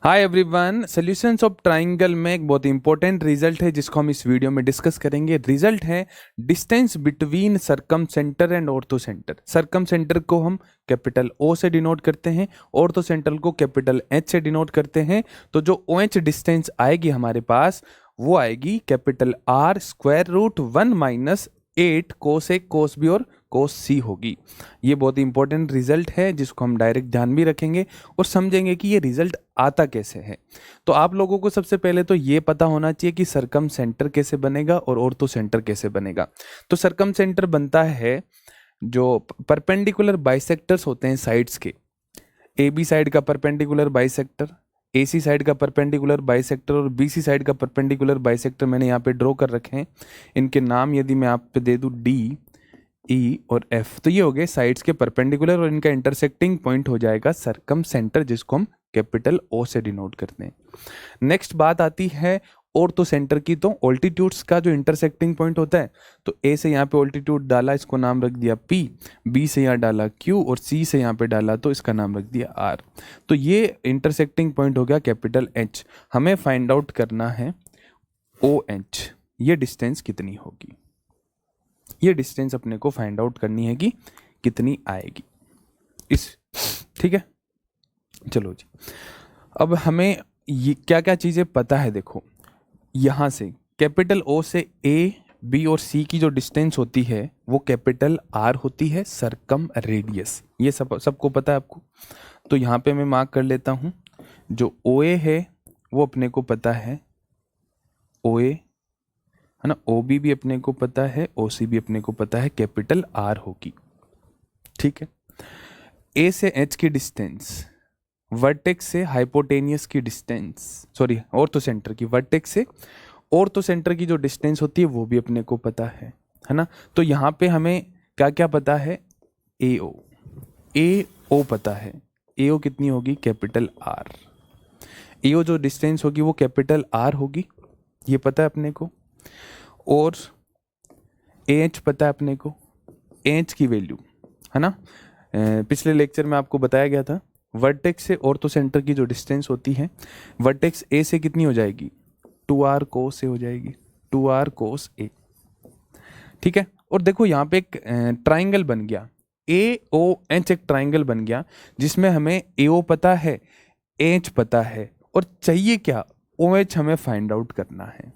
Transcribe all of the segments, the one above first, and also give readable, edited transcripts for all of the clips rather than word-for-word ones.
Hi everyone, solutions of triangle में एक बहुत इंपॉर्टेंट रिजल्ट है जिसको हम इस वीडियो में डिस्कस करेंगे। रिजल्ट है distance between circumcentre and orthocentre. Circumcentre को हम कैपिटल O से डिनोट करते हैं, ऑर्थो सेंटर को कैपिटल H से डिनोट करते हैं। तो जो OH डिस्टेंस आएगी हमारे पास वो आएगी capital R square root 1 minus 8 cos A cos B और कोस C होगी। ये बहुत इंपॉर्टेंट रिजल्ट है जिसको हम डायरेक्ट ध्यान भी रखेंगे और समझेंगे कि ये रिजल्ट आता कैसे है। तो आप लोगों को सबसे पहले तो ये पता होना चाहिए कि सरकम सेंटर कैसे बनेगा और ऑर्थो सेंटर कैसे बनेगा। तो सरकम सेंटर बनता है जो परपेंडिकुलर बाइसेक्टर्स होते हैं साइड्स के, AB साइड का परपेंडिकुलर बाइसेक्टर, AC साइड का परपेंडिकुलर बाइसेक्टर और BC साइड का परपेंडिकुलर बाइसेक्टर मैंने यहाँ पे ड्रॉ कर रखे हैं। इनके नाम यदि मैं आप पे दे दूँ D, E और F, तो ये हो गए साइड्स के परपेंडिकुलर और इनका इंटरसेक्टिंग पॉइंट हो जाएगा सरकम सेंटर, जिसको हम कैपिटल O से डिनोट करते हैं। नेक्स्ट बात आती है ऑर्थो सेंटर की। तो ऑल्टीट्यूड्स का जो इंटरसेक्टिंग पॉइंट होता है, तो A से यहाँ पे ऑल्टीट्यूड डाला, इसको नाम रख दिया P, B से यहाँ डाला Q और C से यहाँ पे डाला तो इसका नाम रख दिया R। तो ये इंटरसेक्टिंग पॉइंट हो गया कैपिटल H। हमें फाइंड आउट करना है OH, ये डिस्टेंस कितनी होगी। ये डिस्टेंस अपने को फाइंड आउट करनी है कि कितनी आएगी इस, ठीक है। चलो जी, अब हमें ये क्या क्या चीज़ें पता है। देखो, यहाँ से कैपिटल O से A, B और C की जो डिस्टेंस होती है वो कैपिटल R होती है, सरकम रेडियस। ये सबको पता है आपको। तो यहाँ पे मैं मार्क कर लेता हूँ। जो OA है वो अपने को पता है, OA है ना, OB भी अपने को पता है, OC भी अपने को पता है, कैपिटल R होगी, ठीक है। A से H की डिस्टेंस, वर्टेक्स से हाइपोटेनियस की डिस्टेंस, सॉरी ऑर्थो सेंटर की, वर्टेक्स से ऑर्थो सेंटर की जो डिस्टेंस होती है वो भी अपने को पता है ना। तो यहाँ पे हमें क्या क्या पता है, AO पता है। AO कितनी होगी, कैपिटल R। AO जो डिस्टेंस होगी वो कैपिटल R होगी, ये पता है अपने को। और AH पता है अपने को, AH की वैल्यू है ना, पिछले लेक्चर में आपको बताया गया था। वर्टेक्स से ऑर्थो सेंटर की जो डिस्टेंस होती है, वर्टेक्स A से कितनी हो जाएगी, 2R कोस A हो जाएगी, 2R कोस A, ठीक है। और देखो यहाँ पे एक ट्राइंगल बन गया, AOH एक ट्राइंगल बन गया जिसमें हमें AO पता है, AH पता है और चाहिए क्या, OH हमें फाइंड आउट करना है।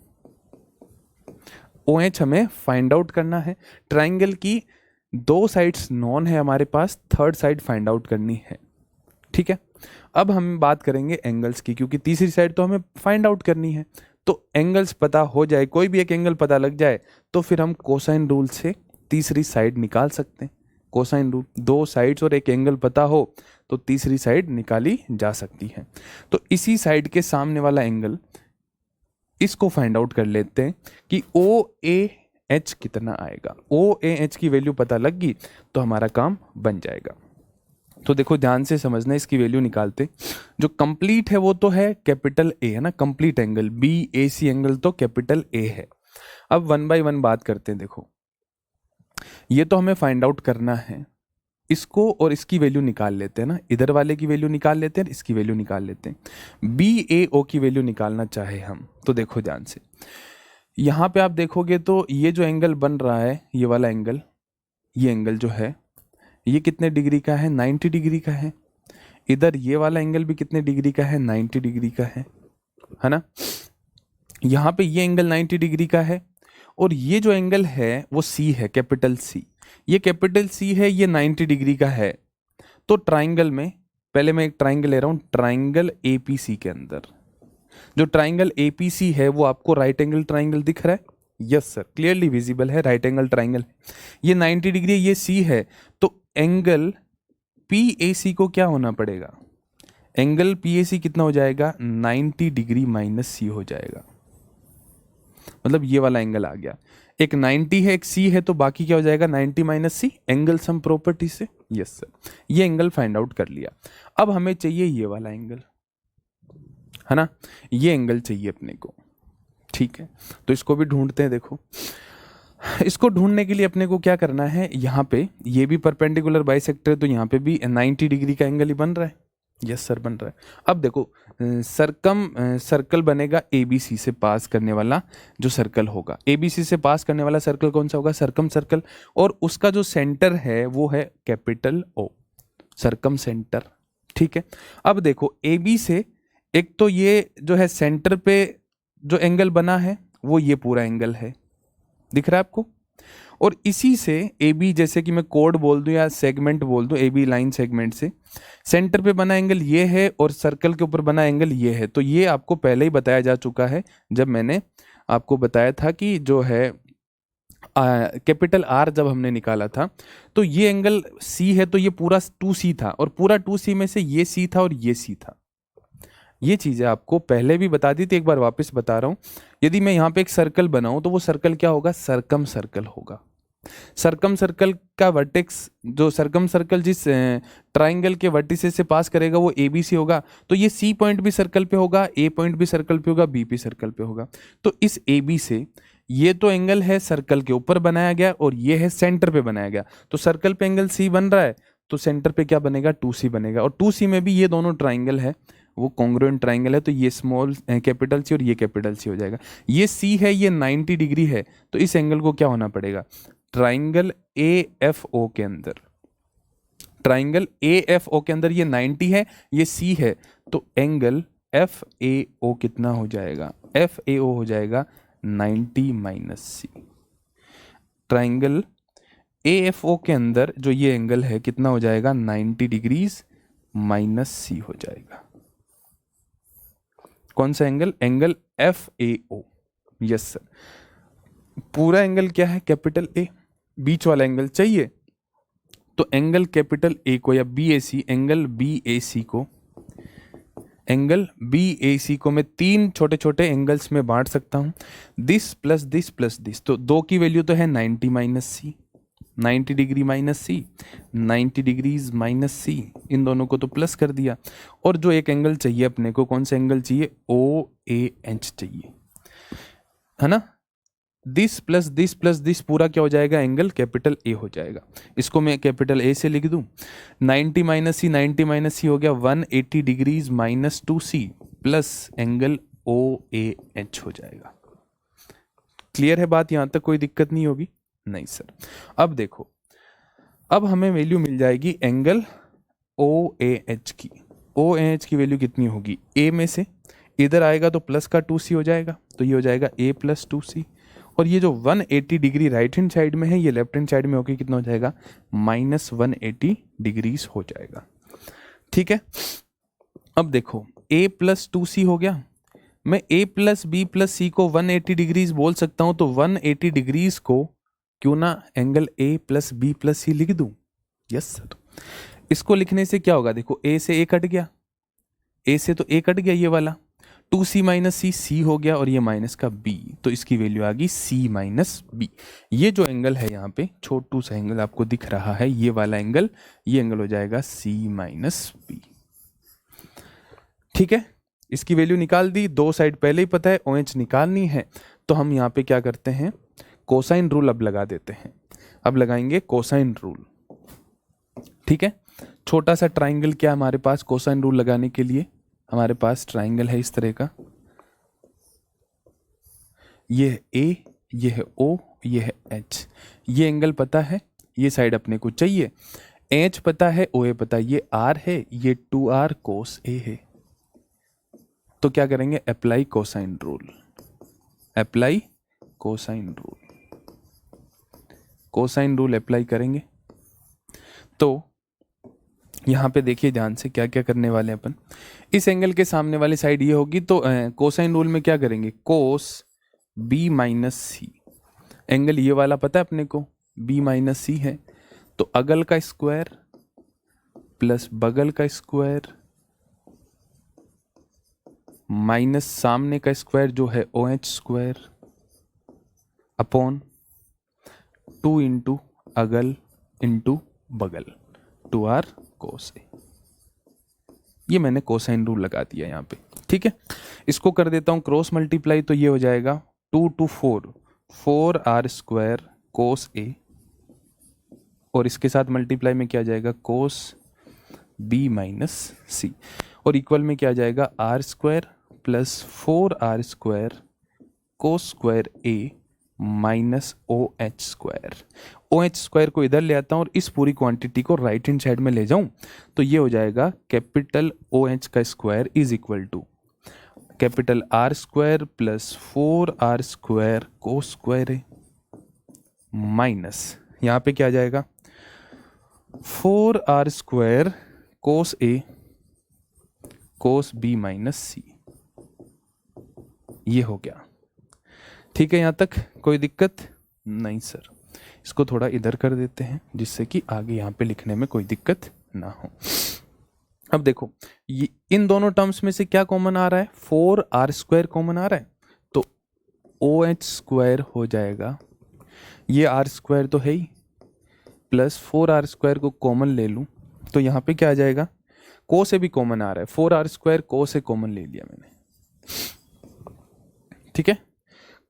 OH हमें फाइंड आउट करना है। ट्राइंगल की दो साइड्स नॉन है हमारे पास, थर्ड साइड फाइंड आउट करनी है, ठीक है। अब हम बात करेंगे एंगल्स की, क्योंकि तीसरी साइड तो हमें फाइंड आउट करनी है। तो एंगल्स पता हो जाए, कोई भी एक एंगल पता लग जाए तो फिर हम कोसाइन रूल से तीसरी साइड निकाल सकते हैं। कोसाइन रूल, दो साइड्स और एक एंगल पता हो तो तीसरी साइड निकाली जा सकती है। तो इसी साइड के सामने वाला एंगल, इसको फाइंड आउट कर लेते हैं कि OAH कितना आएगा। OAH की वैल्यू पता लग गई तो हमारा काम बन जाएगा। तो देखो ध्यान से समझना, इसकी वैल्यू निकालते। जो कंप्लीट है वो तो है कैपिटल A है ना, कंप्लीट एंगल BAC एंगल तो कैपिटल A है। अब वन बाय वन बात करते हैं। देखो, ये तो हमें फाइंड आउट करना है, इसको और इसकी वैल्यू निकाल लेते हैं ना, इधर वाले की वैल्यू निकाल लेते हैं, इसकी वैल्यू निकाल लेते हैं। BAO की वैल्यू निकालना चाहे हम तो देखो ध्यान से, यहाँ पे आप देखोगे तो ये जो एंगल बन रहा है, ये वाला एंगल, ये एंगल जो है ये कितने डिग्री का है, 90 डिग्री का है। इधर ये वाला एंगल भी कितने डिग्री का है, 90 डिग्री का है ना। यहाँ पे ये एंगल 90 डिग्री का है और ये जो एंगल है वो C है, कैपिटल C। ये कैपिटल C है, ये 90 डिग्री का है। तो ट्राइंगल में, पहले मैं एक ट्राइंगल ले रहा हूँ, ट्राइंगल APC के अंदर जो ट्राइंगल APC है वो आपको राइट एंगल ट्राइंगल दिख रहा है। यस सर, क्लियरली विजिबल है, राइट एंगल ट्राइंगल। ये 90 डिग्री, ये C है, तो एंगल PAC को क्या होना पड़ेगा, एंगल PAC कितना हो जाएगा, 90 डिग्री माइनस C हो जाएगा। मतलब ये वाला एंगल आ गया, एक 90 है एक C है, तो बाकी क्या हो जाएगा, 90 minus C, angle sum property से। यस सर, ये एंगल फाइंड आउट कर लिया। अब हमें चाहिए ये वाला एंगल, है ना, ये एंगल चाहिए अपने को, ठीक है। तो इसको भी ढूंढते हैं। देखो, इसको ढूंढने के लिए अपने को क्या करना है, यहाँ पे ये भी परपेंडिकुलर बाइसेक्टर है तो यहाँ पे भी 90 डिग्री का एंगल ही बन रहा है। यस सर बन रहा है। अब देखो सर्कल बनेगा एबीसी से पास करने वाला जो सर्कल होगा, एबीसी से पास करने वाला सर्कल कौन सा होगा, सर्कम सर्कल, और उसका जो सेंटर है वो है कैपिटल ओ, सर्कम सेंटर। ठीक है, अब देखो ए बी से एक तो ये जो है सेंटर पे जो एंगल बना है वो ये पूरा एंगल है, दिख रहा है आपको, और इसी से ए बी, जैसे कि मैं कोड बोल दूं या सेगमेंट बोल दूं, ए बी लाइन सेगमेंट से सेंटर पे बना एंगल ये है और सर्कल के ऊपर बना एंगल ये है। तो ये आपको पहले ही बताया जा चुका है जब मैंने आपको बताया था कि जो है कैपिटल आर जब हमने निकाला था, तो ये एंगल सी है, तो ये पूरा 2C था, और पूरा 2C में से ये सी था और ये सी था। ये चीजें आपको पहले भी बता दी थी, एक बार वापस बता रहा हूं। यदि मैं यहाँ पे एक सर्कल बनाऊं तो वो सर्कल क्या होगा, सर्कम सर्कल होगा। सर्कम सर्कल का वर्टेक्स, जो सर्कम सर्कल जिस ट्राइंगल के वर्टिसेस से पास करेगा वो ए बी सी होगा, तो ये सी पॉइंट भी सर्कल पे होगा, ए पॉइंट भी सर्कल पे होगा, बी भी सर्कल पे होगा। तो इस ए बी से ये तो एंगल है सर्कल के ऊपर बनाया गया और ये है सेंटर पे बनाया गया, तो सर्कल पे एंगल सी बन रहा है, तो सेंटर पे क्या बनेगा, 2C बनेगा, और 2C में भी ये दोनों ट्राइंगल है वो कॉन्ग्रुएंट ट्राइंगल है, तो ये स्मॉल कैपिटल सी और ये कैपिटल सी हो जाएगा। ये सी है, ये 90 डिग्री है, तो इस एंगल को क्या होना पड़ेगा, ट्राइंगल ए एफ ओ के अंदर, ट्राइंगल ए एफ ओ के अंदर ये 90 है, ये सी है, तो एंगल एफ ए ओ कितना हो जाएगा, एफ ए ओ हो जाएगा 90 minus C. Triangle A F O के अंदर जो ये एंगल है कितना हो जाएगा, 90 डिग्रीज माइनस सी हो जाएगा। कौन सा angle, angle F A O. Yes sir, पूरा एंगल क्या है, कैपिटल ए, बीच वाला एंगल चाहिए, तो एंगल कैपिटल ए को या बी ए सी, एंगल बी ए सी को, एंगल बी ए सी को मैं 3 छोटे छोटे एंगल्स में बांट सकता हूं, this plus this plus this, तो 2 की वैल्यू तो है 90 माइनस सी, 90 डिग्री माइनस सी, 90 डिग्रीज माइनस सी, इन दोनों को तो प्लस कर दिया, और जो एक एंगल चाहिए अपने को, कौन सा एंगल चाहिए, ओ ए एच चाहिए, है ना, this plus this plus this पूरा क्या हो जाएगा, एंगल कैपिटल ए हो जाएगा। इसको मैं कैपिटल ए से लिख दूं, 90 माइनस सी, 90 माइनस सी हो गया 180 degrees minus 2C plus angle O A H हो जाएगा। क्लियर है बात, यहां तक कोई दिक्कत नहीं होगी, नहीं सर। अब देखो, अब हमें वैल्यू मिल जाएगी एंगल ओ ए एच की, ओ ए एच की वैल्यू कितनी होगी, ए में से इधर आएगा तो प्लस का 2C हो जाएगा, तो ये हो जाएगा a प्लस 2C, और ये जो 180 डिग्री राइट हैंड साइड में है ये लेफ्ट हैंड साइड में होकर कितना हो जाएगा, माइनस 180 डिग्रीज हो जाएगा। ठीक है, अब देखो a प्लस 2C हो गया, मैं a प्लस बी प्लस सी को 180 डिग्रीज बोल सकता हूं, तो 180 डिग्रीज को क्यों ना angle a plus B plus C लिख दूं। यस सर, इसको लिखने से क्या होगा, देखो a से a कट गया, a से तो a कट गया ये वाला, 2C माइनस सी, सी हो गया, और ये माइनस का b, तो इसकी वैल्यू आ गई c माइनस बी। ये जो एंगल है यहाँ पे छोटू सा एंगल आपको दिख रहा है, ये वाला एंगल, ये एंगल हो जाएगा c माइनस बी। ठीक है, इसकी वैल्यू निकाल दी, दो साइड पहले ही पता है, OH निकालनी है, तो हम यहाँ पे क्या करते हैं, कोसाइन रूल अब लगा देते हैं। अब लगाएंगे कोसाइन रूल। ठीक है, छोटा सा ट्राइंगल क्या हमारे पास, कोसाइन रूल लगाने के लिए हमारे पास ट्राइंगल है इस तरह का, ये है A, ये है O, ये है H, ये एंगल पता है, ये साइड अपने को चाहिए, H पता है, OA पता है, ये R है, ये 2R cos A है, तो क्या करेंगे, apply cosine rule, apply cosine rule, cosine rule apply करेंगे। तो यहाँ पे देखिए ध्यान से क्या क्या करने वाले हैं अपन, इस एंगल के सामने वाली साइड ये होगी, तो कोसाइन रूल में क्या करेंगे, कोस बी माइनस सी, एंगल ये वाला पता है अपने को बी माइनस सी है, तो अगल का स्क्वायर प्लस बगल का स्क्वायर माइनस सामने का स्क्वायर जो है OH स्क्वायर अपॉन 2 इंटू अगल इंटू बगल 2R cos A। ये मैंने कोसाइन रूल लगा दिया यहाँ पे। ठीक है, इसको कर देता हूँ क्रॉस मल्टीप्लाई, तो ये हो जाएगा 2 to 4, 4R square cos A, और इसके साथ मल्टीप्लाई में क्या जाएगा, कोस बी माइनस सी, और इक्वल में क्या आ जाएगा, R square plus 4r square cos square A minus O H square. O H square को इधर ले आता हूँ और इस पूरी क्वांटिटी को राइट हैंड साइड में ले जाऊं तो ये हो जाएगा कैपिटल ओ एच का square is equal to capital R square plus 4r square cos square A minus, यहाँ पे क्या आ जाएगा, 4r square cos A cos B minus C. ये हो गया, ठीक है, यहाँ तक कोई दिक्कत नहीं सर। इसको थोड़ा इधर कर देते हैं जिससे कि आगे यहाँ पे लिखने में कोई दिक्कत ना हो। अब देखो ये इन दोनों टर्म्स में से क्या कॉमन आ रहा है, 4r स्क्वायर कॉमन आ रहा है, तो ओ एच स्क्वायर हो जाएगा, ये आर स्क्वायर तो है ही, प्लस 4r स्क्वायर को कॉमन ले लूँ तो यहाँ पे क्या आ जाएगा, को से भी कॉमन आ रहा है, 4r स्क्वायर को से कॉमन ले लिया मैंने, ठीक है,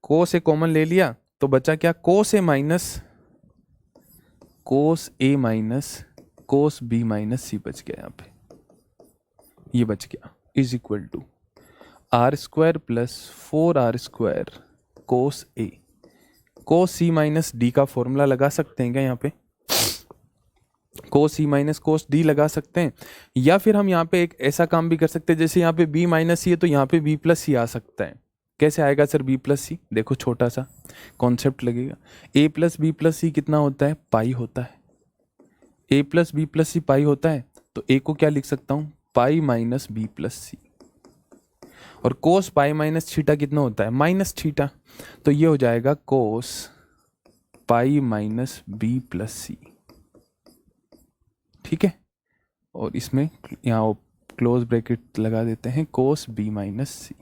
को से कॉमन ले लिया तो बचा क्या, cos A minus cos A minus cos B minus C बच गया, यहाँ पे ये बच गया, is equal to R square plus 4r square cos A, cos C minus D का फॉर्मूला लगा सकते हैं क्या, यहाँ पे कोस सी माइनस कोस डी लगा सकते हैं, या फिर हम यहाँ पे एक ऐसा काम भी कर सकते हैं, जैसे यहाँ पे बी माइनस सी है तो यहाँ पे बी प्लस सी आ सकता है। कैसे आएगा सर बी प्लस सी, देखो छोटा सा कॉन्सेप्ट लगेगा, ए प्लस बी प्लस सी कितना होता है, पाई होता है, ए प्लस बी प्लस सी पाई होता है, तो ए को क्या लिख सकता हूँ, पाई माइनस बी प्लस सी, और कोस पाई माइनस थीटा कितना होता है, माइनस थीटा, तो ये हो जाएगा कोस पाई माइनस बी प्लस सी, ठीक है, और इसमें यहाँ क्लोज ब्रैकेट लगा देते हैं, कोस बी माइनस सी,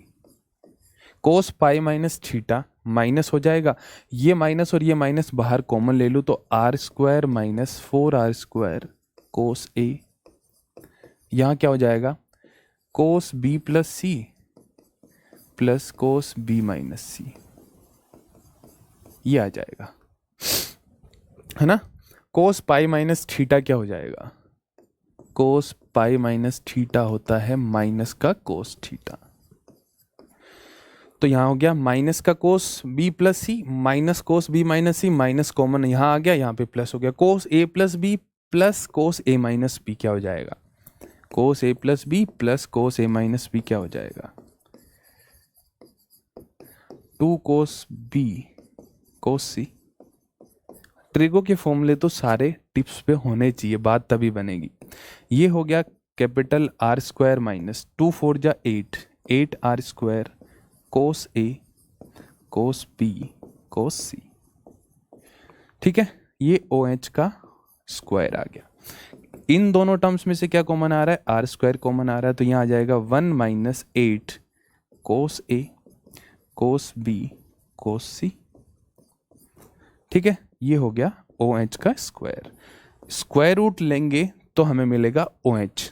कोस पाई माइनस थीटा माइनस हो जाएगा, ये माइनस और ये माइनस बाहर कॉमन ले लूँ तो R square minus 4r square cos A, यहाँ क्या हो जाएगा, cos B plus C plus cos B minus C, ये आ जाएगा, है ना। कोस पाई माइनस थीटा क्या हो जाएगा, कोस पाई माइनस थीटा होता है माइनस का कोस थीटा, तो यहाँ हो गया माइनस का कोस बी प्लस सी माइनस कोस बी माइनस सी, माइनस कॉमन यहाँ आ गया, यहाँ पे प्लस हो गया, कोस ए plus B plus cos A minus B क्या हो जाएगा, कोस ए plus B plus cos A minus B क्या हो जाएगा, 2 कोस बी कोस सी। ट्रिगो के फॉर्मूले तो सारे टिप्स पे होने चाहिए, बात तभी बनेगी। ये हो गया कैपिटल आर स्क्वायर माइनस 2 4 जा 8r square cos A cos B कोस सी, ठीक है, ये ओ एच का स्क्वायर आ गया। इन दोनों टर्म्स में से क्या कॉमन आ रहा है, आर स्क्वायर कॉमन आ रहा है, तो यहाँ आ जाएगा 1 minus 8 cos A cos B कोस सी, ठीक है, ये हो गया ओ एच का स्क्वायर। स्क्वायर रूट लेंगे तो हमें मिलेगा ओ एच।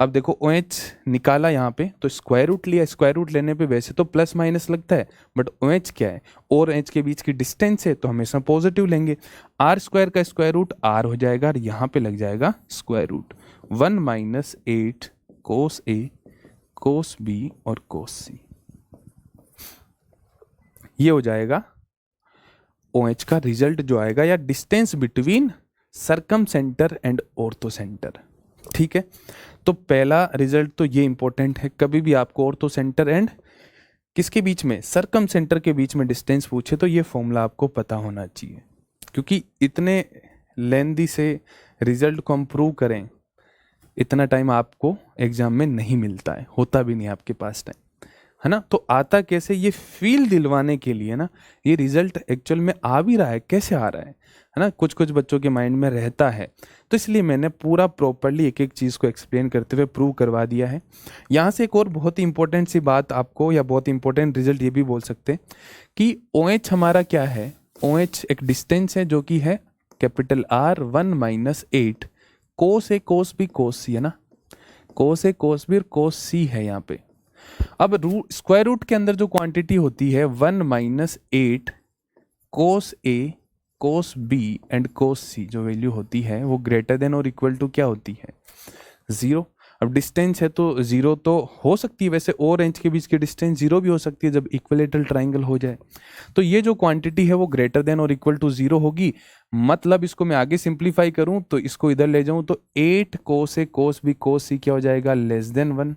अब देखो ओ एच निकाला यहाँ पे तो स्क्वायर रूट लिया, स्क्वायर रूट लेने पे वैसे तो प्लस माइनस लगता है, बट ओ एच क्या है, और एच के बीच की डिस्टेंस है तो हमेशा पॉजिटिव लेंगे। आर स्क्वायर का स्क्वायर रूट आर हो जाएगा और यहाँ पे लग जाएगा square root 1 minus 8 cos A cos B और कोस सी, ये हो जाएगा ओ एच का रिजल्ट जो आएगा, या distance between circumcentre and orthocentre, ठीक है। तो पहला रिजल्ट तो ये इंपॉर्टेंट है, कभी भी आपको ऑर्थो सेंटर एंड किसके बीच में, सरकम सेंटर के बीच में डिस्टेंस पूछे तो ये फॉर्मूला आपको पता होना चाहिए, क्योंकि इतने लेंदी से रिजल्ट को हम प्रूव करें, इतना टाइम आपको एग्जाम में नहीं मिलता है, होता भी नहीं आपके पास टाइम, है ना। तो आता कैसे, ये फील दिलवाने के लिए ना, ये रिजल्ट एक्चुअल में आ भी रहा है, कैसे आ रहा है ना, कुछ कुछ बच्चों के माइंड में रहता है, तो इसलिए मैंने पूरा प्रॉपरली एक एक चीज़ को एक्सप्लेन करते हुए प्रूव करवा दिया है। यहाँ से एक और बहुत ही इंपॉर्टेंट सी बात आपको, या बहुत इंपॉर्टेंट रिजल्ट ये भी बोल सकते हैं कि ओ एच हमारा क्या है, ओ एच एक डिस्टेंस है जो कि है capital R 1 minus 8 cos A cos B कोस सी, है ना, कोस ए कोस बी और कोस सी है यहाँ पे। अब रूट स्क्वायर रूट के अंदर जो क्वांटिटी होती है 1 minus 8 cos A cos B and cos C, जो वैल्यू होती है वो ग्रेटर देन और इक्वल टू क्या होती है, जीरो। अब डिस्टेंस है तो जीरो तो हो सकती है, वैसे और रेंज के बीच की डिस्टेंस जीरो भी हो सकती है जब इक्विलेटरल ट्राइंगल हो जाए। तो ये जो क्वांटिटी है वो ग्रेटर देन और इक्वल टू जीरो होगी। मतलब इसको मैं आगे सिंप्लीफाई करूं तो इसको इधर ले जाऊं तो 8 कोस ए कोस बी कोस सी क्या हो जाएगा, लेस देन 1।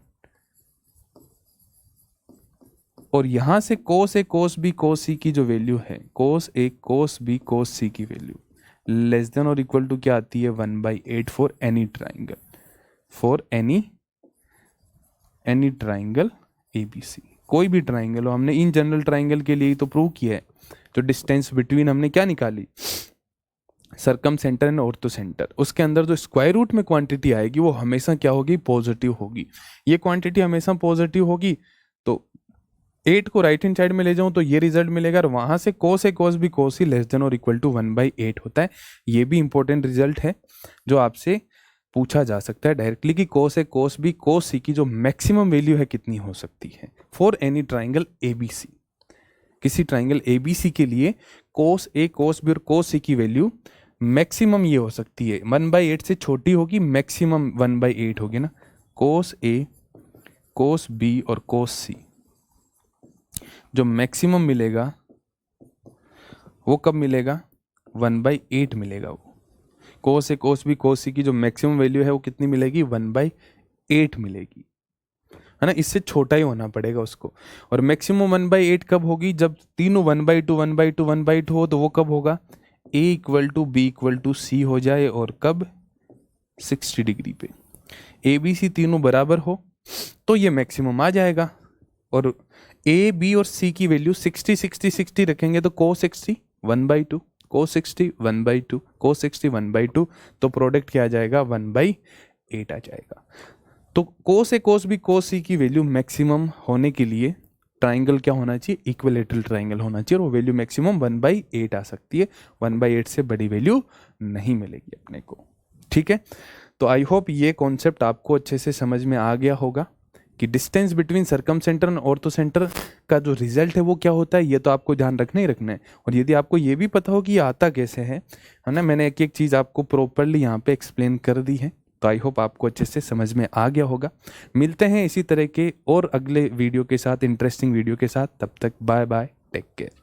और यहां से कोस ए कोस बी कोस सी की जो वैल्यू है, कोस ए कोस बी कोस सी की वैल्यू लेस देन और इक्वल टू क्या आती है, 1/8 for any triangle, for any triangle ABC. कोई भी ट्राइंगल हो, हमने इन जनरल ट्राइंगल के लिए तो प्रूव किया है। जो डिस्टेंस बिटवीन हमने क्या निकाली, सरकम सेंटर एंड ऑर्थो सेंटर, उसके अंदर जो स्क्वायर रूट में क्वांटिटी आएगी वो हमेशा क्या होगी, पॉजिटिव होगी। ये क्वांटिटी हमेशा पॉजिटिव होगी। तो 8 को राइट हैंड साइड में ले जाऊं तो ये रिजल्ट मिलेगा, और वहां से कोस A cos B cos C less than और इक्वल टू 1/8 होता है। ये भी इंपॉर्टेंट रिजल्ट है जो आपसे पूछा जा सकता है डायरेक्टली कि कोस ए कोस बी कोस सी की जो मैक्सिमम वैल्यू है कितनी हो सकती है फॉर एनी ट्राइंगल एबीसी। किसी ट्राइंगल एबीसी के लिए कोस ए कोस बी और कोस सी की वैल्यू मैक्सिमम ये हो सकती है, 1/8 से छोटी होगी, मैक्सिमम 1/8 होगी ना। कोस ए कोस बी और कोस सी जो मैक्सिमम मिलेगा वो कब मिलेगा, 1/8 मिलेगा। वो कोस ए कोस बी कोस सी की जो मैक्सिमम वैल्यू है वो कितनी मिलेगी, 1/8 मिलेगी, है ना। इससे छोटा ही होना पड़ेगा उसको। और मैक्सिमम 1/8 कब होगी, जब तीनों 1/2 1/2 1/2 हो, तो वो कब होगा, a equal to B equal to C हो जाए, और कब 60 डिग्री पे ए बी सी तीनों बराबर हो तो ये मैक्सिमम आ जाएगा। और ए बी और सी की वैल्यू 60 60 60 रखेंगे तो cos 60 1/2, cos 60 1/2, cos 60 1/2, तो प्रोडक्ट क्या आ जाएगा, 1/8 आ जाएगा। तो cos ए cos बी cos सी की वैल्यू मैक्सिमम होने के लिए ट्राइंगल क्या होना चाहिए, इक्विलेटरल ट्राइंगल होना चाहिए, और वो वैल्यू मैक्सिमम 1/8 आ सकती है। 1/8 से बड़ी वैल्यू नहीं मिलेगी अपने को, ठीक है। तो आई होप ये कॉन्सेप्ट आपको अच्छे से समझ में आ गया होगा कि डिस्टेंस बिटवीन सरकम सेंटर और ऑर्थो सेंटर का जो रिजल्ट है वो क्या होता है, ये तो आपको ध्यान रखना ही रखना है। और यदि आपको ये भी पता हो कि ये आता कैसे है ना, मैंने एक एक चीज़ आपको प्रॉपरली यहाँ पे एक्सप्लेन कर दी है, तो आई होप आपको अच्छे से समझ में आ गया होगा। मिलते हैं इसी तरह के और अगले वीडियो के साथ, इंटरेस्टिंग वीडियो के साथ। तब तक बाय बाय, टेक केयर।